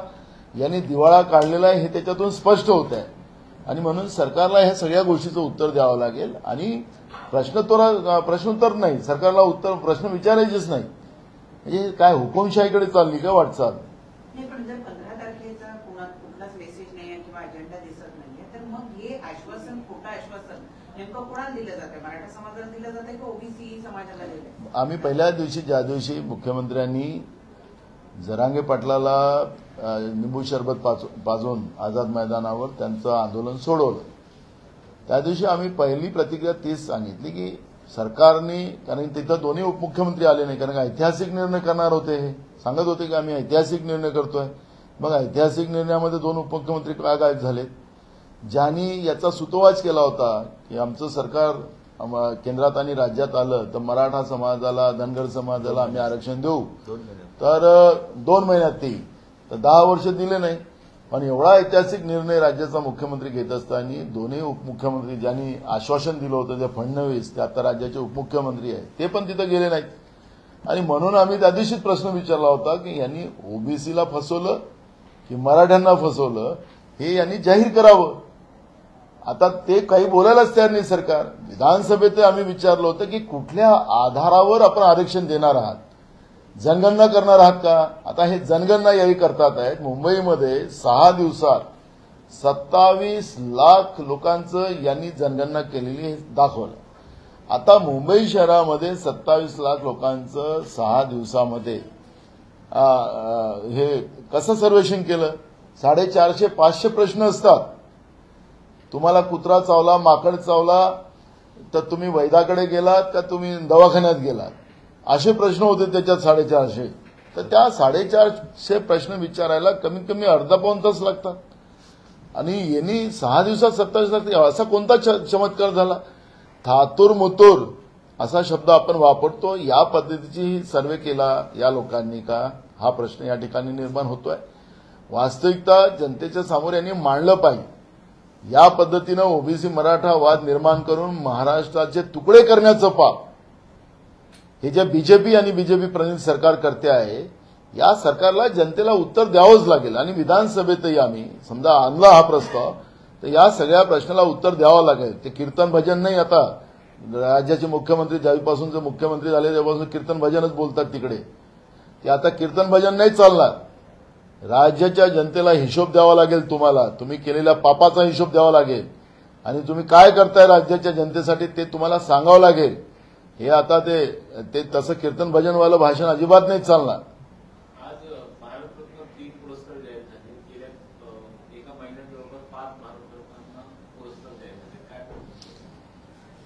यांनी दिवाळा काढलेला आहे हे त्याच्यातून स्पष्ट होत आहे. आणि म्हणून सरकारला ह्या सगळ्या गोष्टीचं उत्तर द्यावं लागेल. आणि प्रश्नोत्तर नाही. सरकारला प्रश्न विचारायचेच नाही. म्हणजे काय हुकुमशाहीकडे चालली का वाटचाल? नाही पण जर 15 तारखेचा कुठलाच मेसेज नाही आहे किंवा अजेंडा दिसत नाहीये तर मग हे आश्वासन खोटं आश्वासन नेमकं कोणाला दिलं जातं? मराठा समाजाला दिलं जातं की ओबीसी समाजाला दिलं? आम्ही पहिल्या दिवशी ज्या दिवशी मुख्यमंत्र्यांनी जरांगे पाटलाला निंबू सरबत पाजून आझाद मैदानावर त्यांचं आंदोलन सोडवलं त्या दिवशी आम्ही पहिली प्रतिक्रिया तीच सांगितली की सरकारने, कारण तिथं दोन्ही उपमुख्यमंत्री आले नाही कारण ऐतिहासिक निर्णय करणार होते. हे सांगत होते की आम्ही ऐतिहासिक निर्णय करतोय. मग ऐतिहासिक निर्णयामध्ये 2 उपमुख्यमंत्री काय गायब झालेत ज्यांनी याचा सुतोवाच केला होता की आमचं सरकार केंद्रात आणि राज्यात आलं तर मराठा समाजाला, धनगर समाजाला आम्ही आरक्षण देऊ, 2 महिन्यात. तर 2 महिन्यात देईल. तर 10 वर्ष दिले नाही. पण एवढा ऐतिहासिक निर्णय राज्याचा मुख्यमंत्री घेत असताना दोन्ही उपमुख्यमंत्री ज्यांनी आश्वासन दिलं होतं, ते फडणवीस, ते आता राज्याचे उपमुख्यमंत्री आहेत, ते पण तिथे गेले नाहीत. आणि म्हणून आम्ही त्या दिवशीच प्रश्न विचारला होता की यांनी ओबीसीला फसवलं की मराठ्यांना फसवलं, हे यांनी जाहीर करावं. आता ते काही बोलायलाच तयार नाही सरकार. विधानसभेत आम्ही विचारलं होतं की कुठल्या आधारावर आपण आरक्षण देणार आहात, जनगणना करणार आहात का? आता हे जनगणना याही करतात आहेत. मुंबईमध्ये 6 दिवसात 27 लाख लोकांचं यांनी जनगणना केलेली हे दाखवलं. आता मुंबई शहरामध्ये 27 लाख लोकांचं 6 दिवसामध्ये हे कसं सर्वेक्षण केलं? 450-500 प्रश्न असतात. तुम्हाला कुत्रा चावला, माकड चावला तर तुम्ही वैद्याकडे गेलात का तुम्ही दवाखान्यात गेलात, असे प्रश्न होते त्याच्यात 450. तर त्या 450 प्रश्न विचारायला कमीत कमी अर्धा-पाऊण तास लागतात. आणि यांनी 6 दिवसात 27 लाख, असा कोणता चमत्कार झाला? थातूर मुतूर असा शब्द आपण वापरतो. या पद्धतीची सर्वे केला या लोकांनी का, हा प्रश्न या ठिकाणी निर्माण होतोय. वास्तविकता जनतेच्या समोर यांनी मांडलं पाहिजे. या पद्धतीनं ओबीसी मराठा वाद निर्माण करून महाराष्ट्राचे तुकडे करण्याचं पाप हे जे बीजेपी आणि बीजेपी प्रणित सरकार करते आहे, या सरकारला जनतेला उत्तर द्यावंच लागेल. आणि विधानसभेतही आम्ही समजा आणला हा प्रस्ताव, तर या सगळ्या प्रश्नाला उत्तर द्यावं लागेल. ते कीर्तन भजन नाही. आता राज्याचे मुख्यमंत्री ज्यावेळीपासून मुख्यमंत्री झाले तेव्हापासून कीर्तन भजनच बोलतात तिकडे. ते आता कीर्तन भजन नाही चालणार. राज्याच्या जनतेला हिशोब द्यावा लागेल. तुम्ही केलेल्या पापाचा हिशोब द्यावा लागेल आणि तुम्ही काय करताय राज्याच्या जनतेसाठी ते तुम्हाला सांगावं लागेल. हे आता ते तसं कीर्तन भजनवालं भाषण अजिबात नाही चालणार. आज भारतरत्न 3 पुरस्कार जाहीर झाले. गेल्या एका महिन्यात जवळपास 5 भारतरत्नांना पुरस्कार जाहीर झाले. काय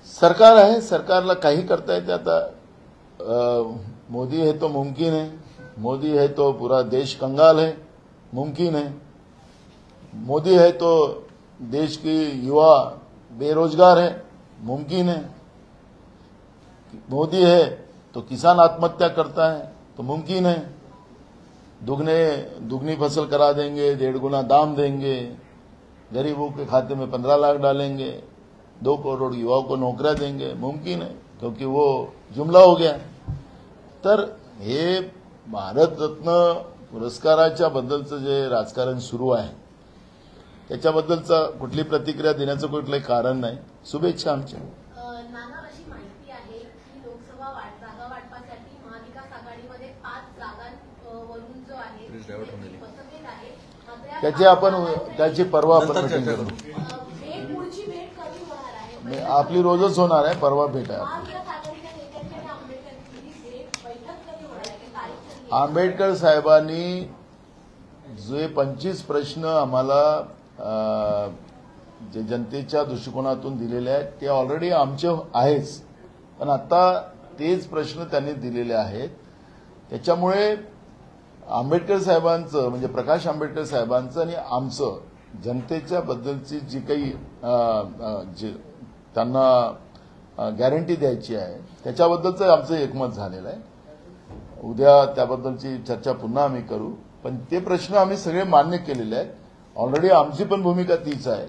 सरकार आहे, सरकारला काही करता येते. आता मोदी है तो मुमकिन है, मोदी है तो पूरा देश कंगाल है, मुमकिन है. मोदी है तो देश की युवा बेरोजगार है, मुमकिन है. मोदी है तो किसान आत्महत्या करता है, तो मुमकिन है. दुगनी फसल करा देंगे, 1.5 गुना दाम देंगे, गरीबों के खाते में 15 लाख डालेंगे, 2 करोड़ युवाओं को नौकरियां देंगे, मुमकिन है. क्योंकि वो जुमला हो गया. तर हे भारतरत्न पुरस्काराच्या बद्दलचं जे राजकारण सुरू आहे त्याच्याबद्दलचा कुठली प्रतिक्रिया देण्याचं कुठलंही कारण नाही. शुभेच्छा आमच्या. नाना, अशी माहिती आहे की लोकसभा जागा वाटपासाठी महाविकास आघाडीमध्ये 5 जागांवरून जो आहे मतभेद आहे. मात्र त्याची आपण त्याची परवा आपण नंतर मीटिंग चर्चा करू. पुढची भेट कधी होणार आहे? आपली रोजच होणार आहे. परवा भेट आहे. महाविकास आघाडीच्या नेत्यांची आणि आंबेडकरांची बैठक कधी होणार आहे? तारीख कधी आहे? आंबेडकर साहेबांनी जे 25 प्रश्न आम्हाला जे जनतेच्या दृष्टिकोनातून दिलेले आहेत ते ऑलरेडी आमचे आहेच. पण आता तेच प्रश्न त्यांनी दिलेले आहेत. त्याच्यामुळे आंबेडकर साहेबांचं म्हणजे प्रकाश आंबेडकर साहेबांचं आणि आमचं जनतेच्या बद्दलची जी काही जे त्यांना गॅरंटी द्यायची आहे त्याच्याबद्दलचं आमचं एकमत झालेलं आहे. उद्या त्याबद्दलची चर्चा पुन्हा आम्ही करू. पण ते प्रश्न आम्ही सगळे मान्य केलेले आहेत. ऑलरेडी आमची पण भूमिका तीच आहे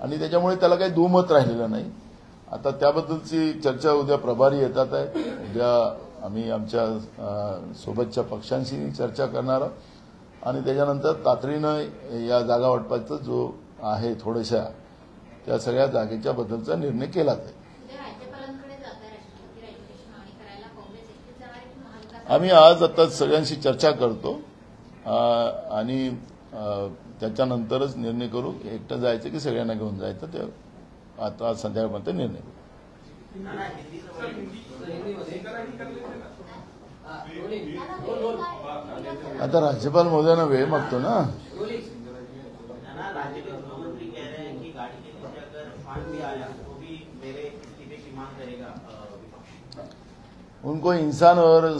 आणि त्याच्यामुळे त्याला काही दुमत राहिलेलं नाही. आता त्याबद्दलची चर्चा उद्या प्रभारी येतात आहे. उद्या आम्ही आमच्या सोबतच्या पक्षांशी चर्चा करणार आहोत आणि त्याच्यानंतर तातडीनं या जागा वाटपाचा जो आहे थोड्याशा त्या सगळ्या जागेच्या बद्दलचा निर्णय केला जाईल. राज्यपालांकडे जात आहे राष्ट्रपती राजवटीची मागणी करायला काँग्रेस एकटेच जाणार आहे की महाविकास? आम्ही आज आता सगळ्यांशी चर्चा करतो आणि त्याच्यानंतरच निर्णय करू एकटं जायचं की सगळ्यांना घेऊन जायचं ते आता संध्याकाळपर्यंत निर्णय करू. आता राज्यपाल महोदयांना वेळ मागतो ना. गृहमंत्री कह रहे हैं कि गाड़ी के नीचे अगर फंड भी आया तो भी मेरे इस्तीफे की मांग करेगा विपक्ष. उनको इंसान और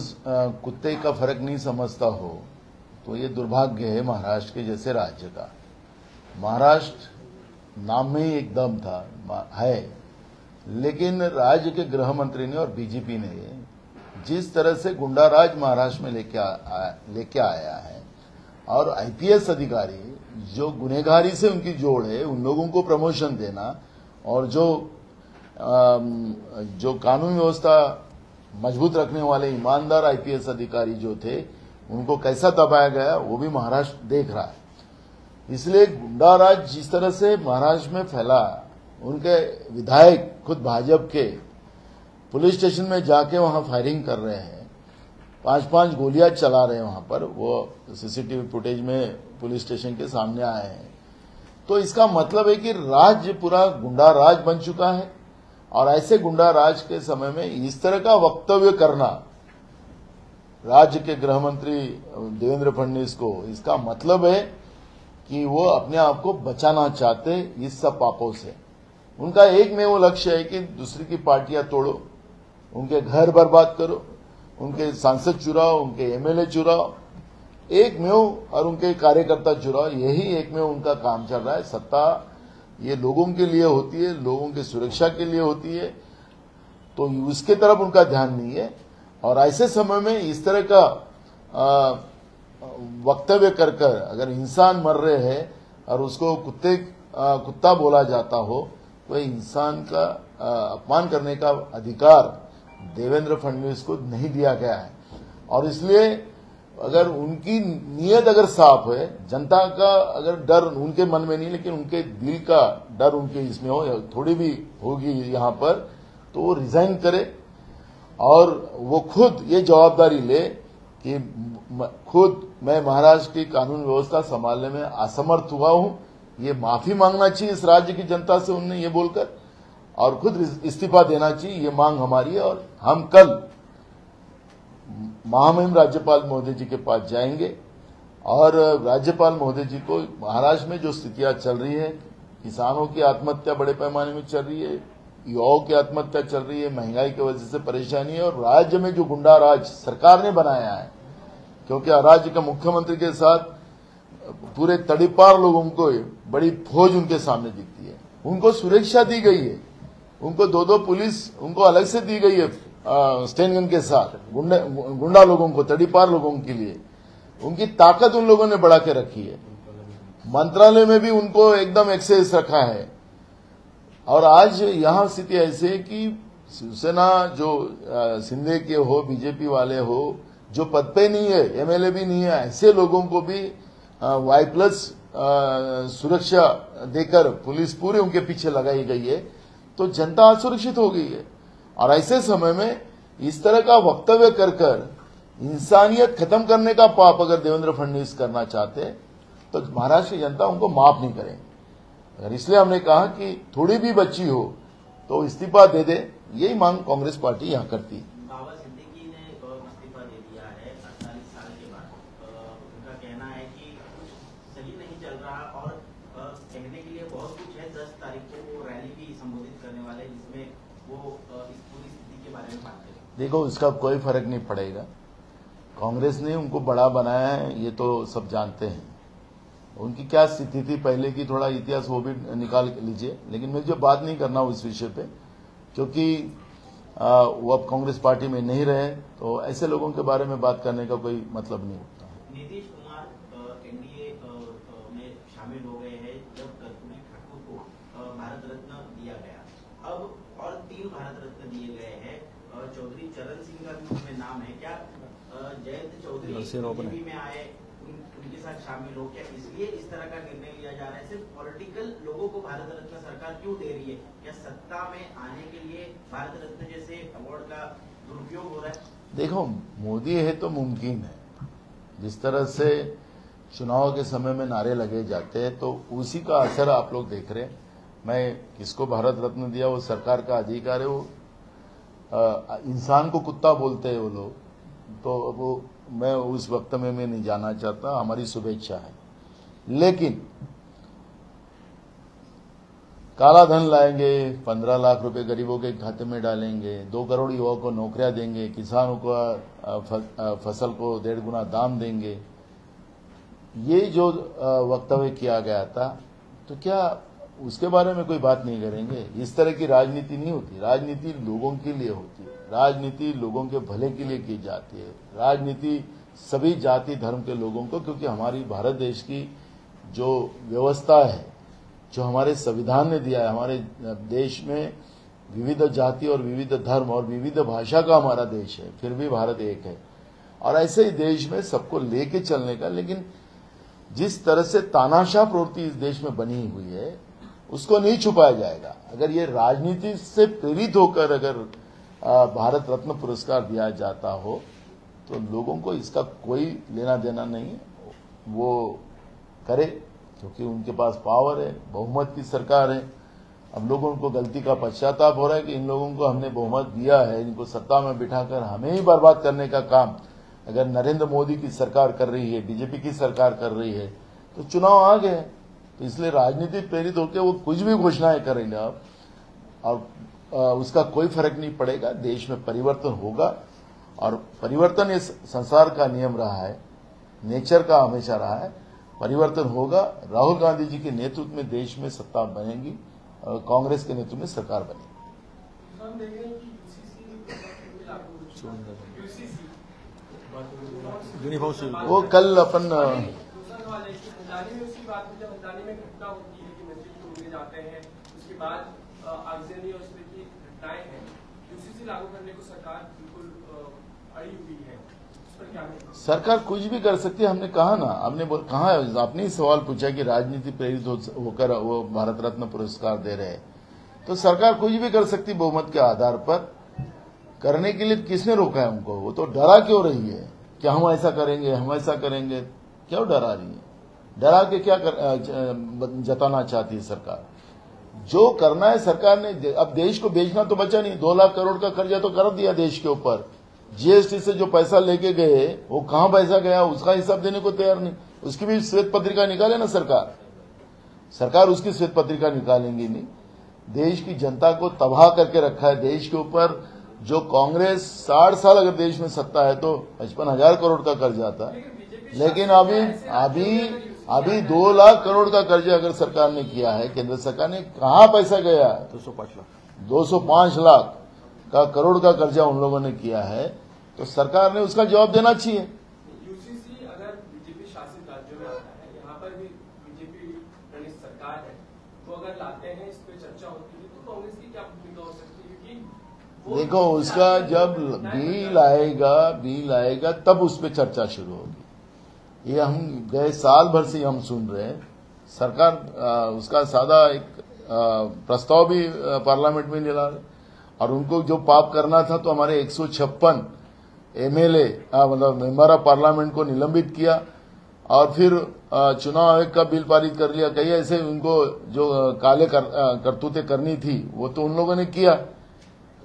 कुत्ते का फर्क नहीं समझता हो तो ये दुर्भाग्य है महाराष्ट्र के जैसे राज्य का. महाराष्ट्र नाम में ही एकदम था है लेकिन राज्य के गृह मंत्री ने और बीजेपी ने जिस तरह से गुंडाराज महाराष्ट्र में लेके आया है और आईपीएस अधिकारी जो गुनहगारी से उनकी जोड़ है उन लोगों को प्रमोशन देना और जो कानून व्यवस्था मजबूत रखने वाले ईमानदार आईपीएस अधिकारी जो थे उनको कैसा दबाया गया वो भी महाराष्ट्र देख रहा है। इसलिए गुंडाराज जिस तरह से महाराष्ट्र में फैला, उनके विधायक खुद भाजपा के पुलिस स्टेशन में जाके वहां फायरिंग कर रहे हैं, 5-5 गोलियां चला रहे हैं वहां पर, वो सीसीटीवी फुटेज में पुलिस स्टेशन के सामने आए हैं। तो इसका मतलब है कि राज्य पूरा गुंडा राज बन चुका है और ऐसे गुंडा राज के समय में इस तरह का वक्तव्य करना राज्य के गृह मंत्री देवेंद्र फडणवीस को, इसका मतलब है कि वो अपने आप को बचाना चाहते इस सब पापों से। उनका एक में वो लक्ष्य है कि दूसरी की पार्टियां तोड़ो, उनके घर बर्बाद करो, उनके सांसद चुराओ, उनके एमएलए चुराओ, एक में और उनके कार्यकर्ता चुराओ, यही एक में उनका काम चल रहा है। सत्ता ये लोगों के लिए होती है, लोगों की सुरक्षा के लिए होती है, तो उसके तरफ उनका ध्यान नहीं है। और ऐसे समय में इस तरह का वक्तव्य कर अगर इंसान मर रहे हैं और उसको कुत्ता बोला जाता हो तो इंसान का अपमान करने का अधिकार देवेंद्र फडणवीस को नहीं दिया गया है। और इसलिए अगर उनकी नीयत अगर साफ है, जनता का अगर डर उनके मन में नहीं लेकिन उनके दिल का डर उनके इसमें हो, थोड़ी भी होगी यहाँ पर, तो वो रिजाइन करे और वो खुद ये जवाबदारी ले कि खुद मैं महाराष्ट्र की कानून व्यवस्था संभालने में असमर्थ हुआ हूं, ये माफी मांगना चाहिए इस राज्य की जनता से उन्हें ये बोलकर, और खुद इस्तीफा देना चाहिए, ये मांग हमारी है। और हम कल महामहिम राज्यपाल महोदय जी के पास जाएंगे और राज्यपाल महोदय जी को महाराष्ट्र में जो स्थितियां चल रही है, किसानों की आत्महत्या बड़े पैमाने में चल रही है, युवाओं की आत्महत्या चल रही है, महंगाई की वजह से परेशानी है, और राज्य में जो गुंडा राज सरकार ने बनाया है, क्योंकि राज्य का मुख्यमंत्री के साथ पूरे तड़ीपार लोगों को बड़ी फौज उनके सामने दिखती है, उनको सुरक्षा दी गई है, उनको 2-2 पुलिस उनको अलग से दी गई है स्टेन गन के साथ, गुंडा लोगों को, तड़ीपार लोगों के लिए उनकी ताकत उन लोगों ने बढ़ा के रखी है। मंत्रालय में भी उनको एकदम एक्सेस रखा है। और आज यहां स्थिति ऐसी है कि शिवसेना जो शिंदे के हो, बीजेपी वाले हो, जो पद पे नहीं है, एमएलए भी नहीं है, ऐसे लोगों को भी Y+ सुरक्षा देकर पुलिस पूरे उनके पीछे लगाई गई है, तो जनता असुरक्षित हो गई है। और ऐसे समय में इस तरह का वक्तव्य कर इंसानियत खत्म करने का पाप अगर देवेंद्र फडणवीस करना चाहते तो महाराष्ट्र की जनता उनको माफ नहीं करेंगे। अगर इसलिए हमने कहा कि थोड़ी भी बच्ची हो तो इस्तीफा दे दे, यही मांग कांग्रेस पार्टी यहां करती है। बाबा सिद्दीकी ने इस्तीफा दे दिया है 48 साल के बाद। उनका कहना है कि कुछ सही नहीं चल रहा और कहने के लिए बहुत कुछ है। 10 तारीख को वो रैली भी संबोधित करने वाले जिसमें वो इस पूरी स्थिति के बारे में बात करेंगे। देखो, इसका कोई फर्क नहीं पड़ेगा। कांग्रेस ने उनको बड़ा बनाया है, ये तो सब जानते हैं। उनकी क्या स्थिति थी पहले की, थोड़ा इतिहास वो भी निकाल लीजिए। लेकिन मैं जो बात नहीं करना इस विषय पे, क्योंकि वो अब कांग्रेस पार्टी में नहीं रहे, तो ऐसे लोगों के बारे में बात करने का कोई मतलब नहीं होता। नीतीश कुमार एनडीए में शामिल हो गए हैं जब कर्पूरी ठाकुर को भारत रत्न दिया गया। अब और 3 भारत रत्न दिए गए हैं। चौधरी चरण सिंह का भी उसमें नाम है। क्या जयंत चौधरी बीजेपी में आए, उनके साथ शामिल हो, क्या इसलिए इस तरह का निर्णय लिया जा रहा है? सिर्फ पॉलिटिकल लोगों को भारत रत्न सरकार क्यों दे रही है? क्या सत्ता में आने के लिए भारत रत्न जैसे अवार्ड का दुरुपयोग हो रहा है? देखो, मोदी है तो मुमकिन है। जिस तरह से चुनाव के समय में नारे लगे जाते हैं तो उसी का असर आप लोग देख रहे हैं। मैं किसको भारत रत्न दिया वो सरकार का अधिकार है। वो इंसान को कुत्ता बोलते हैं वो लोग, तो वो मैं उस वक्त में मैं नहीं जाना चाहता। हमारी शुभेच्छा है, लेकिन काला धन लाएंगे, 15 लाख रुपए गरीबों के खाते में डालेंगे, 2 करोड़ युवाओं को नौकरियां देंगे, किसानों को फसल को 1.5 गुना दाम देंगे, ये जो वक्तव्य किया गया था, तो क्या उसके बारे में कोई बात नहीं करेंगे। इस तरह की राजनीति नहीं होती। राजनीति लोगों के लिए होती है, राजनीति लोगों के भले के लिए की जाती है, राजनीति सभी जाति धर्म के लोगों को, क्योंकि हमारी भारत देश की जो व्यवस्था है, जो हमारे संविधान ने दिया है, हमारे देश में विविध जाति और विविध धर्म और विविध भाषा का हमारा देश है, फिर भी भारत एक है। और ऐसे ही देश में सबको लेके चलने का, लेकिन जिस तरह से तानाशाह प्रवृत्ति इस देश में बनी हुई है उसको नहीं छुपाया जाएगा। अगर ये राजनीति से प्रेरित होकर अगर भारत रत्न पुरस्कार दिया जाता हो तो लोगों को इसका कोई लेना देना नहीं है, वो करे, क्योंकि उनके पास पावर है, बहुमत की सरकार है। अब लोगों को गलती का पश्चाताप हो रहा है कि इन लोगों को हमने बहुमत दिया है, इनको सत्ता में बिठाकर हमें ही बर्बाद करने का काम अगर नरेंद्र मोदी की सरकार कर रही है, बीजेपी की सरकार कर रही है, तो चुनाव आ गए। तो इसलिए राजनीति प्रेरित होकर वो कुछ भी घोषणाएं करेंगे अब, और उसका कोई फर्क नहीं पड़ेगा। देश में परिवर्तन होगा, और परिवर्तन इस संसार का नियम रहा है, नेचर का हमेशा रहा है, परिवर्तन होगा। राहुल गांधी जी के नेतृत्व में देश में सत्ता बनेगी और कांग्रेस के नेतृत्व में सरकार बनेगी। वो कल अपन लागू करने को सरकार बिल्कुल अड़ी हुई है, उस पर क्या है? सरकार कुछ भी कर सकती है। हमने कहा ना, कहा आपने ही सवाल पूछा कि राजनीति प्रेरित होकर वो भारत रत्न पुरस्कार दे रहे हैं, तो सरकार कुछ भी कर सकती बहुमत के आधार पर। करने के लिए किसने रोका है उनको? वो तो डरा क्यों रही है कि हम ऐसा करेंगे, हम ऐसा करेंगे? क्यों डरा रही है? डरा के क्या जताना चाहती है सरकार? जो करना है सरकार ने, अब देश को बेचना तो बचा नहीं। 2 लाख करोड़ का कर्जा तो कर दिया देश के ऊपर। जीएसटी से जो पैसा लेके गए वो कहां पैसा गया उसका हिसाब देने को तैयार नहीं। उसकी भी श्वेत पत्रिका निकाले ना सरकार उसकी श्वेत पत्रिका निकालेंगी नहीं। देश की जनता को तबाह करके रखा है देश के ऊपर। जो कांग्रेस 60 साल अगर देश में सत्ता है तो 55,000 करोड़ का कर्जा था, लेकिन अभी 2 लाख करोड़ का कर्जा अगर सरकार ने किया है, केंद्र सरकार ने, कहां पैसा गया? 205 लाख का करोड़ का कर्जा उन लोगों ने किया है, तो सरकार ने उसका जवाब देना चाहिए। यूसीसी अगर बीजेपी शासित राज्यों में आता है, यहाँ पर भी बीजेपी प्रणीत सरकार है, तो अगर लाते हैं, इस पे चर्चा होती है, तो कांग्रेस की क्या भूमिका हो सकती है? क्योंकि देखो, उसका जब बिल आएगा तब उस पर चर्चा शुरू होगी। ये हम गए साल भर से हम सुन रहे हैं। सरकार उसका सादा एक प्रस्ताव भी पार्लियामेंट में ला रहे, और उनको जो पाप करना था तो हमारे 156 एमएलए मतलब मेंबर ऑफ पार्लियामेंट को निलंबित किया, और फिर चुनाव आयोग का बिल पारित कर लिया। कई ऐसे उनको जो काले करतूतें करनी थी वो तो उन लोगों ने किया।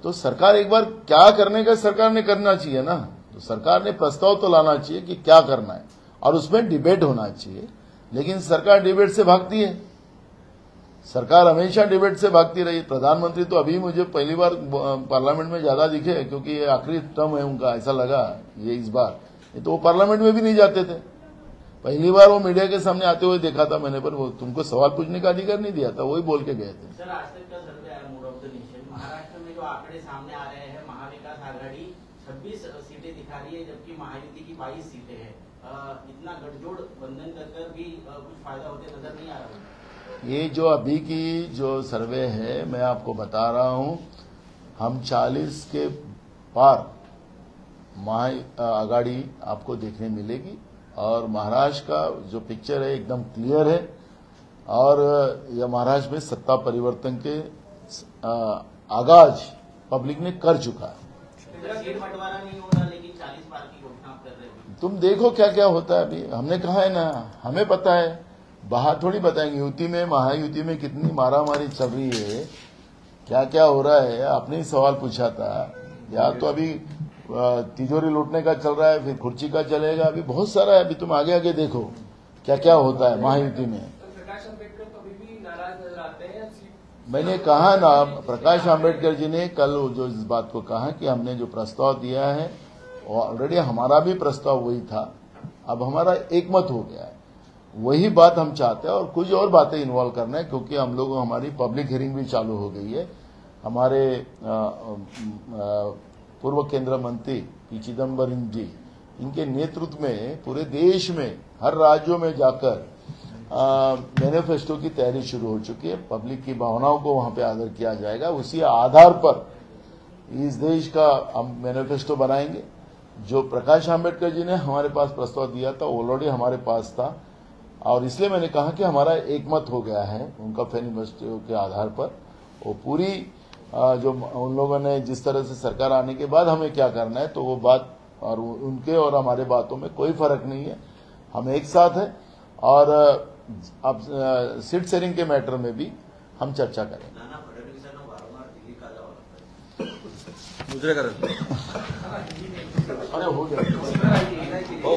तो सरकार एक बार क्या करने का सरकार ने करना चाहिए ना। तो सरकार ने प्रस्ताव तो लाना चाहिए कि क्या करना है, और उसमें डिबेट होना चाहिए। लेकिन सरकार डिबेट से भागती है, सरकार हमेशा डिबेट से भागती रही। प्रधानमंत्री तो अभी मुझे पहली बार पार्लियामेंट में ज्यादा दिखे, क्योंकि ये आखिरी टर्म है उनका, ऐसा लगा ये इस बार। ये तो वो पार्लियामेंट में भी नहीं जाते थे। पहली बार वो मीडिया के सामने आते हुए देखा था मैंने, पर वो तुमको सवाल पूछने का अधिकार नहीं दिया था, वही बोल के गए थे। सर, आज तक का सर्वे है mood off the nation. Maharashtra में जो आंकड़े सामने आ रहे हैं, महाविकास आघाड़ी 26 सीटें दिखा रही है, जबकि महायुति की 22 सीटें हैं। इतना गठजोड़ बंधन कर भी कुछ फायदा होते नजर नहीं आ रहा। ये जो अभी की जो सर्वे है, मैं आपको बता रहा हूं, हम 40 के पार आघाड़ी आपको देखने मिलेगी। और महाराष्ट्र का जो पिक्चर है एकदम क्लियर है, और यह महाराष्ट्र में सत्ता परिवर्तन के आगाज पब्लिक ने कर चुका है। सीट बंटवारा नहीं हो रहा, लेकिन 40 पार की घोषणा कर रहे हैं। तुम देखो क्या क्या होता है। अभी हमने कहा है ना, हमें पता है, बाहर थोड़ी बताएंगे। युति में, महायुति में कितनी मारामारी चल रही है, क्या क्या हो रहा है। आपने ही सवाल पूछा था, या तो अभी तिजोरी लूटने का चल रहा है, फिर कुर्सी का चलेगा, अभी बहुत सारा है। अभी तुम आगे आगे देखो क्या क्या होता है महायुति में। प्रकाश अम्बेडकर तो अभी भी नाराज नजर आते हैं। मैंने कहा ना, प्रकाश आम्बेडकर जी ने कल जो इस बात को कहा कि हमने जो प्रस्ताव दिया है, ऑलरेडी हमारा भी प्रस्ताव वही था, अब हमारा एकमत हो गया है। वही बात हम चाहते हैं और कुछ और बातें इन्वॉल्व करना है, क्योंकि हम लोग हमारी पब्लिक हियरिंग भी चालू हो गई है। हमारे पूर्व केंद्रीय मंत्री पी चिदम्बरम जी, इनके नेतृत्व में पूरे देश में हर राज्यों में जाकर मैनिफेस्टो की तैयारी शुरू हो चुकी है। पब्लिक की भावनाओं को वहां पे आदर किया जाएगा, उसी आधार पर इस देश का हम मैनिफेस्टो बनाएंगे। जो प्रकाश आंबेडकर जी ने हमारे पास प्रस्ताव दिया था ऑलरेडी हमारे पास था, और इसलिए मैंने कहा कि हमारा एकमत हो गया है उनका मैनिफेस्टो के आधार पर। वो पूरी जो उन लोगों ने जिस तरह से सरकार आने के बाद हमें क्या करना है, तो वो बात और उनके और हमारे बातों में कोई फर्क नहीं है, हम एक साथ है। और अब सीट शेयरिंग के मैटर में भी हम चर्चा करें। नाना फडणवीसांना वारंवार दिल्ली का जावं लागतं. दुसरे कारण अरे हो गया. हो.